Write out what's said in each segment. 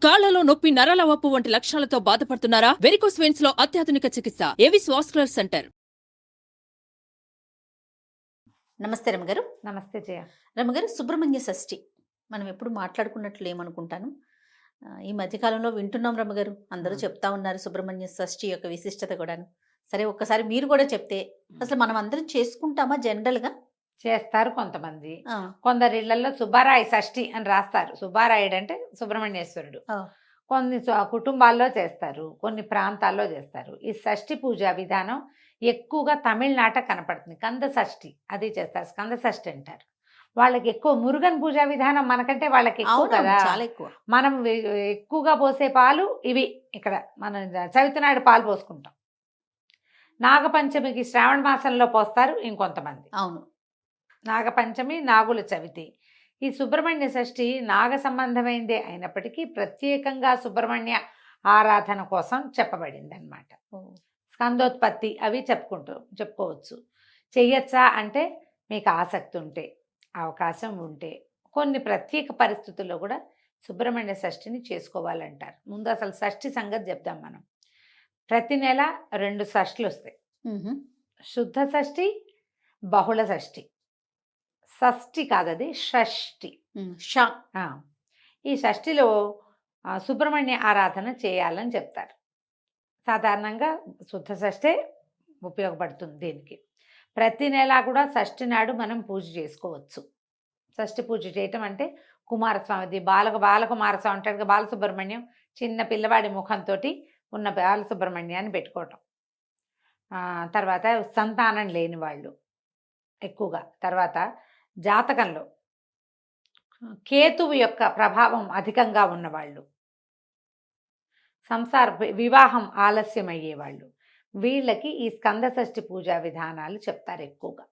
కాళ్లలో నొప్పి, నరాల వాపు వంటి లక్షణాలతో బాధపడుతున్నారా? వెరికోస్ వెయిన్స్ లో అత్యాధునిక చికిత్స ఏవిస్ వాస్కులర్ సెంటర్. నమస్తే రమగారు. నమస్తే జయ. రమగారు, సుబ్రహ్మణ్య షష్ఠి మనం ఎప్పుడు మాట్లాడుకున్నట్లు ఏమనుకుంటాను. ఈ మధ్యకాలంలో వింటున్నాం రమగారు, అందరూ చెప్తా ఉన్నారు సుబ్రహ్మణ్య షష్ఠి యొక్క విశిష్టత కూడాను. సరే, ఒక్కసారి మీరు కూడా చెప్తే అసలు మనం అందరం చేసుకుంటామా? జనరల్గా చేస్తారు కొంతమంది. కొందరి ఇళ్లలో సుబ్బారాయ షష్ఠి అని రాస్తారు. సుబ్బారాయుడు అంటే సుబ్రహ్మణ్యేశ్వరుడు. కొన్ని కుటుంబాల్లో చేస్తారు, కొన్ని ప్రాంతాల్లో చేస్తారు. ఈ షష్ఠి పూజా విధానం ఎక్కువగా తమిళనాట కనపడుతుంది. కంద షష్ఠి అది చేస్తారు, స్కంద షష్ఠి అంటారు. వాళ్ళకి ఎక్కువ మురుగన్ పూజా విధానం మనకంటే వాళ్ళకి ఎక్కువ కదా, చాలా ఎక్కువ. మనం ఎక్కువగా పోసే పాలు ఇవి. ఇక్కడ మనం చవితి నాడు పాలు పోసుకుంటాం. నాగపంచమికి శ్రావణ మాసంలో పోస్తారు ఇంకొంతమంది. అవును, నాగపంచమి, నాగుల చవితి. ఈ సుబ్రహ్మణ్య షష్ఠి నాగ సంబంధమైందే అయినప్పటికీ ప్రత్యేకంగా సుబ్రహ్మణ్య ఆరాధన కోసం చెప్పబడింది అనమాట. స్కందోత్పత్తి అవి చెప్పుకోవచ్చు. చెయ్యొచ్చా అంటే మీకు ఆసక్తి ఉంటే, అవకాశం ఉంటే, కొన్ని ప్రత్యేక పరిస్థితుల్లో కూడా సుబ్రహ్మణ్య షష్ఠిని చేసుకోవాలంటారు. ముందు అసలు షష్ఠి సంగతి చెప్దాం మనం. ప్రతి నెల 2 షష్ఠులు వస్తాయి. శుద్ధ షష్ఠి, బహుళ షష్ఠి. షష్ఠి కాదు, అది షష్ఠి. ఈ షష్ఠిలో సుబ్రహ్మణ్య ఆరాధన చేయాలని చెప్తారు. సాధారణంగా శుద్ధ షష్ఠే ఉపయోగపడుతుంది దీనికి. ప్రతి నెల కూడా షష్ఠి నాడు మనం పూజ చేసుకోవచ్చు. షష్ఠి పూజ చేయటం అంటే కుమారస్వామిది బాలకుమారస్వామి అంటాడు, బాలసుబ్రహ్మణ్యం చిన్న పిల్లవాడి ముఖంతో ఉన్న బాలసుబ్రహ్మణ్యాన్ని పెట్టుకోవటం. తర్వాత సంతానం లేని వాళ్ళు ఎక్కువగా, తర్వాత జాతకంలో కేతువు యొక్క ప్రభావం అధికంగా ఉన్నవాళ్ళు, వివాహం ఆలస్యం అయ్యేవాళ్ళు, వీళ్ళకి ఈ స్కంద షష్ఠి పూజా విధానాలు చెప్తారు ఎక్కువగా.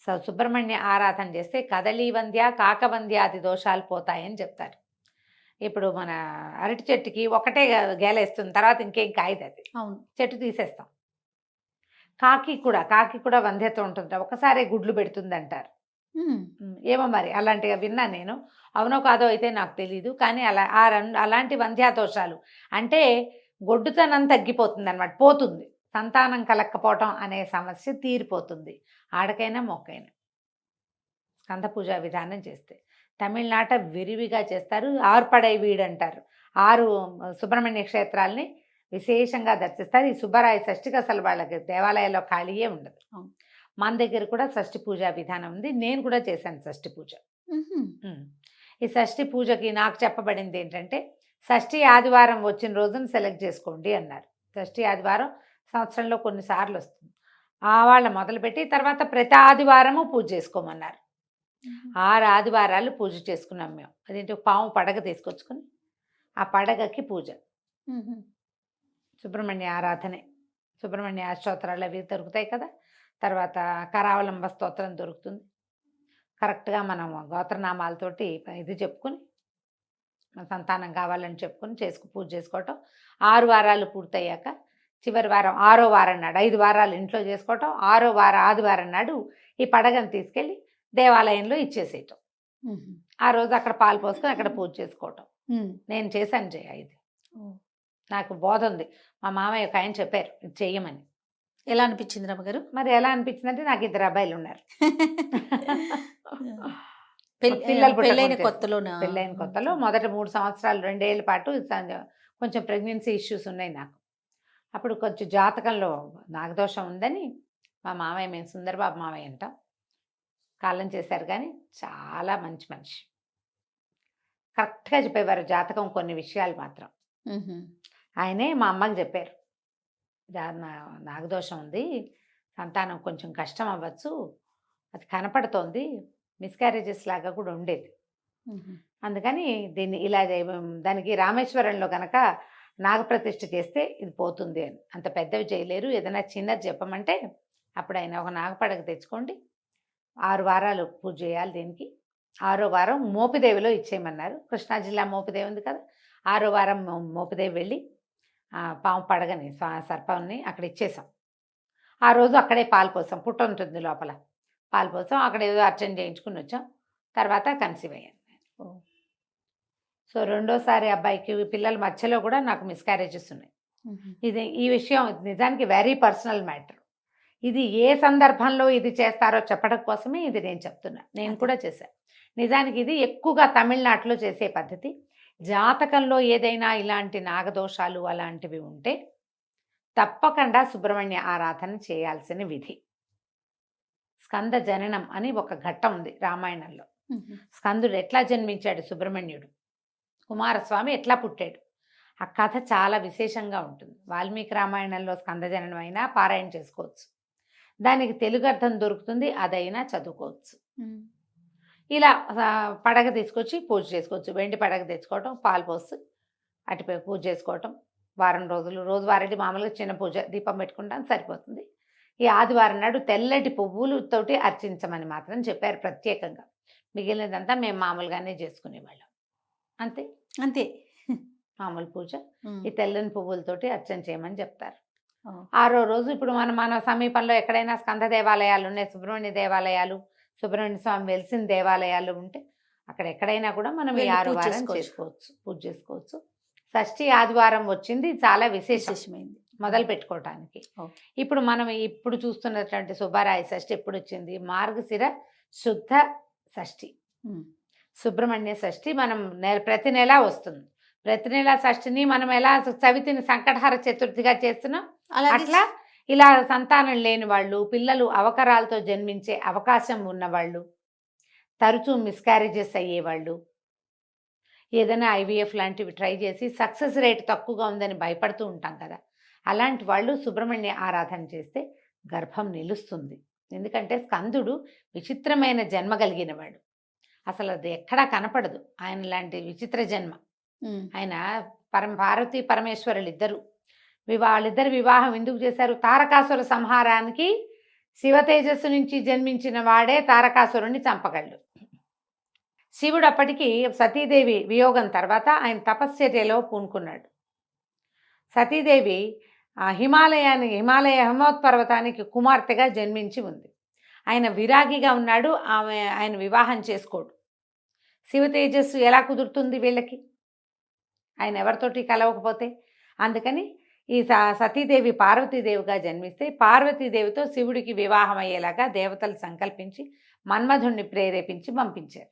సో సుబ్రహ్మణ్య ఆరాధన చేస్తే కదలీ వంద్య, కాకవంద్యాది దోషాలు పోతాయని చెప్తారు. ఇప్పుడు మన అరటి చెట్టుకి ఒకటే గేలేస్తుంది, తర్వాత ఇంకేం కాయదు అది. అవును, చెట్టు తీసేస్తాం. కాకి కూడా వంధ్యత ఉంటుంది, ఒకసారి గుడ్లు పెడుతుంది అంటారు. ఏమో మరి అలాంటిగా విన్నా నేను, అవునో కాదో అయితే నాకు తెలీదు. కానీ అలాంటి వంధ్యాదోషాలు అంటే గొడ్డుతనం తగ్గిపోతుంది అనమాట, పోతుంది. సంతానం కలక్కపోవటం అనే సమస్య తీరిపోతుంది ఆడకైనా మొక్కైనా స్కంద పూజా విధానం చేస్తే. తమిళనాట విరివిగా చేస్తారు. ఆర్పడై వీడు అంటారు. 6 సుబ్రహ్మణ్య క్షేత్రాలని విశేషంగా దర్శిస్తారు. ఈ సుబ్బరాయ షష్ఠికి అసలు వాళ్ళకి దేవాలయాల్లో ఖాళీయే ఉండదు. మన దగ్గర కూడా షష్ఠి పూజా విధానం ఉంది. నేను కూడా చేశాను షష్ఠి పూజ. ఈ షష్ఠి పూజకి నాకు చెప్పబడింది ఏంటంటే, షష్ఠి ఆదివారం వచ్చిన రోజున సెలెక్ట్ చేసుకోండి అన్నారు. షష్ఠి ఆదివారం సంవత్సరంలో కొన్నిసార్లు వస్తుంది. వాళ్ళ మొదలుపెట్టి తర్వాత ప్రతి ఆదివారము పూజ చేసుకోమన్నారు. 6 ఆదివారాలు పూజ చేసుకున్నాం మేము. అదేంటి, పాము పడగ తీసుకొచ్చుకొని ఆ పడగకి పూజ, సుబ్రహ్మణ్య ఆరాధనే. సుబ్రహ్మణ్య స్తోత్రాలు అవి దొరుకుతాయి కదా. తర్వాత కరావలంబ స్తోత్రం దొరుకుతుంది. కరెక్ట్గా మనం గోత్రనామాలతోటి ఇది చెప్పుకొని, మన సంతానం కావాలని చెప్పుకొని పూజ చేసుకోవటం. 6 వారాలు పూర్తయ్యాక చివరి వారం 6వ వారం నాడు, 5 వారాలు ఇంట్లో చేసుకోవటం, 6వ వారం ఆదివారం నాడు ఈ పడగను తీసుకెళ్ళి దేవాలయంలో ఇచ్చేసేయటం. ఆ రోజు అక్కడ పాలు పోసుకొని అక్కడ పూజ చేసుకోవటం. నేను చేశాను జయ. ఇది నాకు బోధ ఉంది. మా మామయ్య ఒక ఆయన చెప్పారు ఇది చెయ్యమని. ఎలా అనిపించింది రమ్మగారు? మరి ఎలా అనిపించిందంటే, నాకు 2 అబ్బాయిలు ఉన్నారు. పెళ్ళైన కొత్తలో మొదట 3 సంవత్సరాలు 2 ఏళ్ల పాటు కొంచెం ప్రెగ్నెన్సీ ఇష్యూస్ ఉన్నాయి నాకు. అప్పుడు కొంచెం జాతకంలో నాగదోషం ఉందని మా మామయ్య, మేము సుందరబాబు మామయ్య అంటాం, కాలం చేశారు. కానీ చాలా మంచి మనిషి, కరెక్ట్గా చెప్పేవారు జాతకం. కొన్ని విషయాలు మాత్రం ఆయనే మా అమ్మకి చెప్పారు, నాగదోషం ఉంది, సంతానం కొంచెం కష్టం అవ్వచ్చు, అది కనపడుతోంది, మిస్క్యారేజెస్ లాగా కూడా ఉండేది, అందుకని దీన్ని ఇలా దానికి రామేశ్వరంలో కనుక నాగప్రతిష్ఠ చేస్తే ఇది పోతుంది అని. అంత పెద్దవి చేయలేరు, ఏదైనా చిన్నది చెప్పమంటే అప్పుడు ఆయన ఒక నాగపడగ తెచ్చుకోండి, 6 వారాలు పూజ చేయాలి దీనికి. 6వ వారం మోపిదేవిలో ఇచ్చేయమన్నారు. కృష్ణా జిల్లా మోపిదేవి ఉంది కదా, 6వ వారం మోపిదేవి వెళ్ళి పాము పడగని సర్పాన్ని అక్కడ ఇచ్చేసాం. ఆ రోజు అక్కడే పాలు పోసాం, పుట్ట ఉంటుంది లోపల, పాలు పోసాం, అక్కడ ఏదో అర్చన చేయించుకుని వచ్చాం. తర్వాత కన్సీవ్ అయ్యాను. సో రెండోసారి అబ్బాయికి పిల్లల మధ్యలో కూడా నాకు మిస్క్యారేజెస్ ఉన్నాయి. ఈ విషయం నిజానికి వెరీ పర్సనల్ మ్యాటర్. ఇది ఏ సందర్భంలో ఇది చేస్తారో చెప్పడం కోసమే ఇది నేను చెప్తున్నా. నేను కూడా చేశాను. నిజానికి ఇది ఎక్కువగా తమిళనాడులో చేసే పద్ధతి. జాతకంలో ఏదైనా ఇలాంటి నాగదోషాలు అలాంటివి ఉంటే తప్పకుండా సుబ్రహ్మణ్య ఆరాధన చేయాల్సిన విధి. స్కంద జననం అని ఒక ఘట్టం ఉంది రామాయణంలో. స్కందుడు ఎట్లా జన్మించాడు, సుబ్రహ్మణ్యుడు కుమారస్వామి ఎట్లా పుట్టాడు, ఆ కథ చాలా విశేషంగా ఉంటుంది. వాల్మీకి రామాయణంలో స్కంద జననం అయినా పారాయణ చేసుకోవచ్చు, దానికి తెలుగు అర్థం దొరుకుతుంది, అదైనా చదువుకోవచ్చు. ఇలా పడగ తీసుకొచ్చి పూజ చేసుకోవచ్చు. వెండి పడగ తెచ్చుకోవటం, పాలు పోసి అటుపై పూజ చేసుకోవటం. వారం రోజులు రోజువారీ మామూలుగా చిన్న పూజ దీపం పెట్టుకుంటాం సరిపోతుంది. ఈ ఆదివారం నాడు తెల్లటి పువ్వులతోటి అర్చించమని మాత్రం చెప్పారు ప్రత్యేకంగా. మిగిలినదంతా మేము మామూలుగానే చేసుకునేవాళ్ళం. అంతే అంతే మామూలు పూజ. ఈ తెల్లని పువ్వులతోటి అర్చన చేయమని చెప్తారు. 6వ రోజు ఇప్పుడు మన సమీపంలో ఎక్కడైనా స్కంద దేవాలయాలు ఉన్నాయి, సుబ్రహ్మణ్య దేవాలయాలు, సుబ్రహ్మణ్య స్వామి వెలిసిన దేవాలయాలు ఉంటే అక్కడ ఎక్కడైనా కూడా మనం ఈ 6వ వారం చేసుకోవచ్చు, పూజ చేసుకోవచ్చు. షష్ఠి ఆదివారం వచ్చింది, చాలా విశేషమైంది మొదలు పెట్టుకోవటానికి. ఇప్పుడు మనం ఇప్పుడు చూస్తున్నటువంటి సుబ్బారాయ షష్ఠి ఎప్పుడు వచ్చింది, మార్గశిర శుద్ధ షష్ఠి, సుబ్రహ్మణ్య షష్ఠి మనం ప్రతి నెల వస్తుంది. ప్రతి నెల షష్ఠిని మనం ఎలా చవితిని సంకటహర చతుర్థిగా చేస్తున్నాం, అట్లా ఇలా సంతానం లేని వాళ్ళు, పిల్లలు అవకరాలతో జన్మించే అవకాశం ఉన్నవాళ్ళు, తరచూ మిస్క్యారేజెస్ అయ్యేవాళ్ళు, ఏదైనా IVF లాంటివి ట్రై చేసి సక్సెస్ రేట్ తక్కువగా ఉందని భయపడుతూ ఉంటాం కదా, అలాంటి వాళ్ళు సుబ్రహ్మణ్య ఆరాధన చేస్తే గర్భం నిలుస్తుంది. ఎందుకంటే స్కందుడు విచిత్రమైన జన్మ కలిగిన వాడు, అసలు అది ఎక్కడా కనపడదు ఆయన లాంటి విచిత్ర జన్మ. ఆయన పార్వతీ పరమేశ్వరులు ఇద్దరు వాళ్ళిద్దరు వివాహం ఎందుకు చేశారు, తారకాసుర సంహారానికి శివ తేజస్సు నుంచి జన్మించిన వాడే తారకాసురుణ్ణి చంపగలడు. శివుడు అప్పటికి సతీదేవి వియోగం తర్వాత ఆయన తపశ్చర్యలో పూనుకున్నాడు. సతీదేవి హిమాలయ హిమవత్పర్వతానికి కుమార్తెగా జన్మించి ఉంది. ఆయన విరాగిగా ఉన్నాడు, ఆయన వివాహం చేసుకోడు. శివ తేజస్సు ఎలా కుదురుతుంది వీళ్ళకి, ఆయన ఎవరితోటి కలవకపోతే? అందుకని ఈ సతీదేవి పార్వతీదేవిగా జన్మిస్తే పార్వతీదేవితో శివుడికి వివాహం అయ్యేలాగా దేవతలు సంకల్పించి మన్మధుడిని ప్రేరేపించి పంపించారు.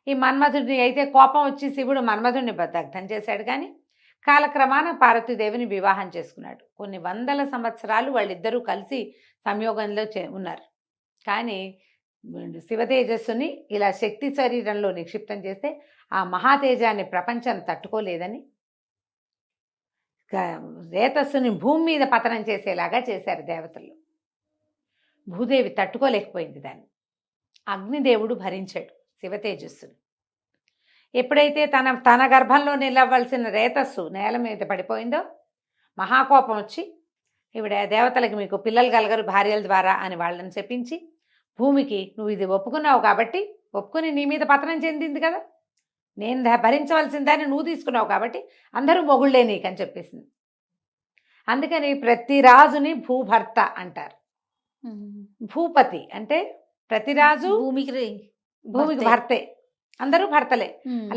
ఈ మన్మధుడిని అయితే కోపం వచ్చి శివుడు మన్మధుడిని దగ్ధం చేశాడు, కానీ కాలక్రమాన పార్వతీదేవిని వివాహం చేసుకున్నాడు. కొన్ని వందల సంవత్సరాలు వాళ్ళిద్దరూ కలిసి సంయోగంలో ఉన్నారు. కానీ శివతేజస్సుని ఇలా శక్తి శరీరంలో నిక్షిప్తం చేస్తే ఆ మహాతేజాన్ని ప్రపంచం తట్టుకోలేదని రేతస్సుని భూమి మీద పతనం చేసేలాగా చేశారు దేవతలు. భూదేవి తట్టుకోలేకపోయింది దాన్ని. అగ్నిదేవుడు భరించాడు శివతేజస్సుని. ఎప్పుడైతే తన గర్భంలో నిలవలసిన రేతస్సు నేల మీద పడిపోయిందో మహాకోపం వచ్చి ఈవిడ దేవతలకి మీకు పిల్లలు కలగరు భార్యల ద్వారా అని వాళ్ళని చెప్పించి భూమికి నువ్వు ఇది ఒప్పుకున్నావు కాబట్టి, ఒప్పుకుని నీ మీద పతనం చెందింది కదా, నేను భరించవలసిన దాన్ని నువ్వు తీసుకున్నావు కాబట్టి అందరూ మొగుళ్ళే నీకని చెప్పేసింది. అందుకని ప్రతి రాజుని భూభర్త అంటారు. భూపతి అంటే ప్రతి రాజు భూమికి భర్తే, అందరూ భర్తలే.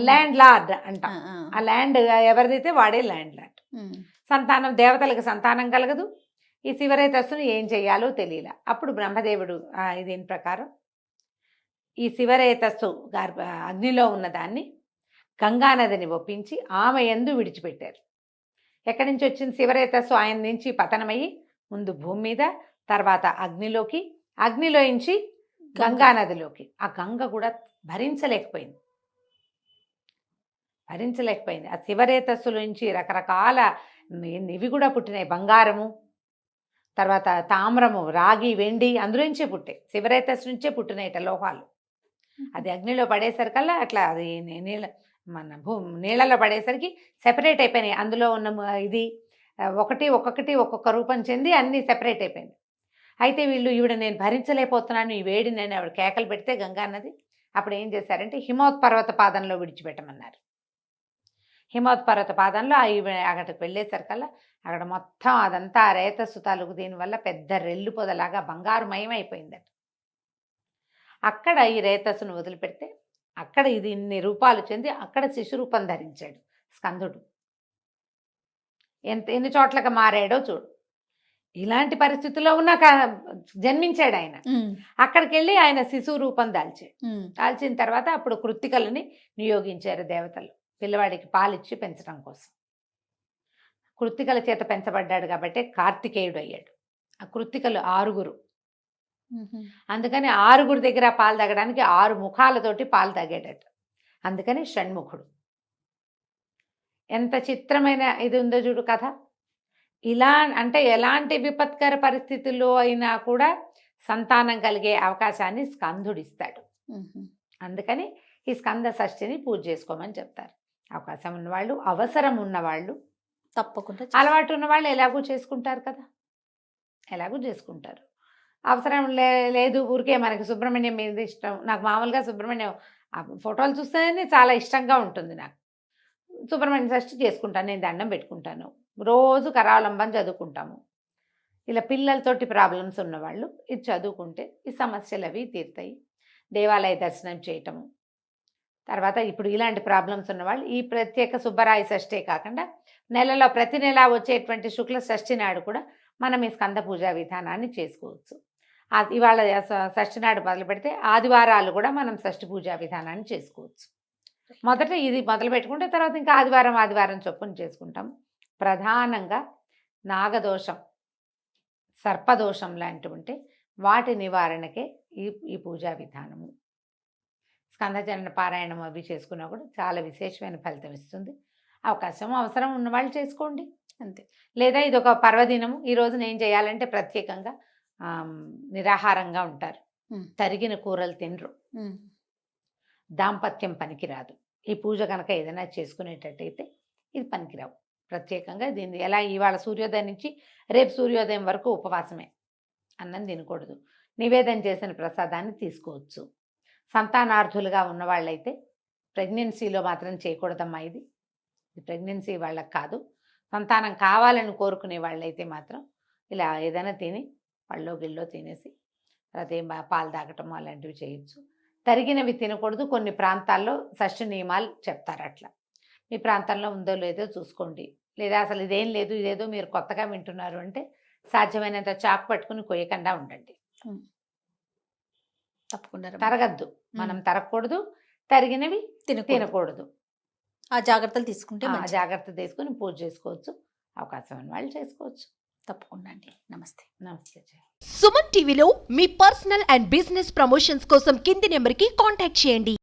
ల్యాండ్ లార్డ్ అంటాం. ఆ ల్యాండ్ ఎవరిదైతే వాడే ల్యాండ్ లార్డ్. సంతానం దేవతలకు సంతానం కలగదు. ఈ శివరేతస్సును ఏం చెయ్యాలో తెలియలే. అప్పుడు బ్రహ్మదేవుడు దీని ప్రకారం ఈ శివరేతస్సు అగ్నిలో ఉన్నదాన్ని గంగానదిని ఒప్పించి ఆమె యందు విడిచిపెట్టారు. ఎక్కడి నుంచి వచ్చింది శివరేతస్సు? ఆయన నుంచి పతనమయ్యి ముందు భూమి మీద, తర్వాత అగ్నిలోకి, అగ్నిలోంచి గంగానదిలోకి. ఆ గంగ కూడా భరించలేకపోయింది. ఆ శివరేతస్సులోంచి రకరకాల ఇవి కూడా పుట్టినాయి. బంగారము, తర్వాత తామ్రము, రాగి, వెండి అందులోంచే పుట్టాయి. శివరేతస్సు నుంచే పుట్టినాయిట లోహాలు. అది అగ్నిలో పడేసరికల్లా అట్లా అది నీళ్ళలో పడేసరికి సెపరేట్ అయిపోయినాయి. అందులో ఉన్న ఇది ఒక్కొక్క రూపం చెంది అన్నీ సెపరేట్ అయిపోయింది. అయితే వీళ్ళు ఈవిడ నేను భరించలేకపోతున్నాను ఈ వేడి, నేను ఆవిడ కేకలు పెడితే గంగానది అప్పుడు ఏం చేశారంటే హిమవత్పర్వత పాదంలో విడిచిపెట్టమన్నారు. హిమవత్పర్వత పాదంలో అక్కడికి వెళ్ళేసరికల్లా అక్కడ మొత్తం అదంతా రేతస్సు తాలూకు దీనివల్ల పెద్ద రెల్లు పొదలాగా బంగారుమయం అయిపోయిందట. అక్కడ ఈ రేతస్సును వదిలిపెడితే అక్కడ ఇది ఇన్ని రూపాలు చెంది అక్కడ శిశు రూపం ధరించాడు స్కందుడు. ఎన్ని చోట్లకి మారాడో చూడు. ఇలాంటి పరిస్థితుల్లో ఉన్న జన్మించాడు ఆయన. అక్కడికి వెళ్ళి ఆయన శిశువు రూపం దాల్చాడు. దాల్చిన తర్వాత అప్పుడు కృత్తికలని నియోగించారు దేవతలు పిల్లవాడికి పాలిచ్చి పెంచడం కోసం. కృత్తికల చేత పెంచబడ్డాడు కాబట్టి కార్తికేయుడు అయ్యాడు. ఆ కృత్తికలు 6. అందుకని 6 దగ్గర పాలు తాగడానికి 6 ముఖాలతోటి పాలు తాగేటట్టు. అందుకని షణ్ముఖుడు. ఎంత చిత్రమైన ఇది ఉందో చూడు కథ. ఇలా అంటే ఎలాంటి విపత్కర పరిస్థితుల్లో అయినా కూడా సంతానం కలిగే అవకాశాన్ని స్కందుడిస్తాడు. అందుకని ఈ స్కంద షష్ఠిని పూజ చేసుకోమని చెప్తారు. అవకాశం ఉన్నవాళ్ళు, అవసరం ఉన్నవాళ్ళు, తప్పకుండా అలవాటు ఉన్నవాళ్ళు ఎలాగూ చేసుకుంటారు కదా, ఎలాగూ చేసుకుంటారు. అవసరం లేదు ఊరికే మనకి సుబ్రహ్మణ్యం మీద ఇష్టం. నాకు మామూలుగా సుబ్రహ్మణ్యం ఫోటోలు చూస్తేనే చాలా ఇష్టంగా ఉంటుంది. నాకు సుబ్రహ్మణ్య షష్ఠి చేసుకుంటాను, నేను దండం పెట్టుకుంటాను, రోజు కరావలంబం చదువుకుంటాము. ఇలా పిల్లలతోటి ప్రాబ్లమ్స్ ఉన్నవాళ్ళు ఇది చదువుకుంటే ఈ సమస్యలు అవి తీరుతాయి. దేవాలయ దర్శనం చేయటము. తర్వాత ఇప్పుడు ఇలాంటి ప్రాబ్లమ్స్ ఉన్నవాళ్ళు ఈ ప్రత్యేక సుబ్బరాయ షష్ఠే కాకుండా నెలలో ప్రతి నెల వచ్చేటువంటి శుక్ల షష్ఠి నాడు కూడా మనం ఈ స్కంద పూజా విధానాన్ని చేసుకోవచ్చు. ఇవాళ షష్ఠి నాడు మొదలు పెడితే ఆదివారాలు కూడా మనం షష్ఠి పూజా విధానాన్ని చేసుకోవచ్చు. మొదట ఇది మొదలు పెట్టుకుంటే తర్వాత ఇంకా ఆదివారం చొప్పున చేసుకుంటాం. ప్రధానంగా నాగదోషం, సర్పదోషం లాంటివి ఉంటే వాటి నివారణకే ఈ పూజా విధానము. స్కందచరణ పారాయణం అవి చేసుకున్నా కూడా చాలా విశేషమైన ఫలితం ఇస్తుంది. అవసరం ఉన్నవాళ్ళు చేసుకోండి అంతే. లేదా ఇది ఒక పర్వదినము, ఈరోజు నేను చేయాలంటే ప్రత్యేకంగా నిరాహారంగా ఉంటారు, తరిగిన కూరలు తినరు, దాంపత్యం పనికిరాదు. ఈ పూజ కనుక ఏదైనా చేసుకునేటట్టయితే ఇది పనికిరావు. ప్రత్యేకంగా దీన్ని ఎలా ఇవాళ సూర్యోదయం నుంచి రేపు సూర్యోదయం వరకు ఉపవాసమే, అన్నం తినకూడదు. నివేదన చేసిన ప్రసాదాన్ని తీసుకోవచ్చు. సంతానార్థులుగా ఉన్నవాళ్ళైతే ప్రెగ్నెన్సీలో మాత్రం చేయకూడదమ్మా. ఇది ప్రెగ్నెన్సీ వాళ్ళకి కాదు. సంతానం కావాలని కోరుకునే వాళ్ళైతే మాత్రం ఇలా ఏదైనా తిని పళ్ళో గిల్లో తినేసి తర్వాత ఏం పాలు తాగటం అలాంటివి చేయొచ్చు. తరిగినవి తినకూడదు. కొన్ని ప్రాంతాల్లో షష్ఠి నియమాలు చెప్తారు. అట్లా మీ ప్రాంతంలో ఉందో లేదో చూసుకోండి. లేదా అసలు ఇదేం లేదు, ఇదేదో మీరు కొత్తగా వింటున్నారు అంటే సాధ్యమైనంత చాకు పట్టుకుని కొయ్యకుండా ఉండండి. తప్పకుండా తరగద్దు, మనం తరగకూడదు, తరిగినవి తినకూడదు. ఆ జాగ్రత్తలు తీసుకుంటే జాగ్రత్త తీసుకుని పూజ చేసుకోవచ్చు. అవకాశం ఉన్న వాళ్ళు చేసుకోవచ్చు. తప్పకుండా అండి. నమస్తే. నమస్తే. సుమన్ టీవీలో మీ పర్సనల్ అండ్ బిజినెస్ ప్రమోషన్స్ కోసం కింది నెంబర్కి కాంటాక్ట్ చేయండి.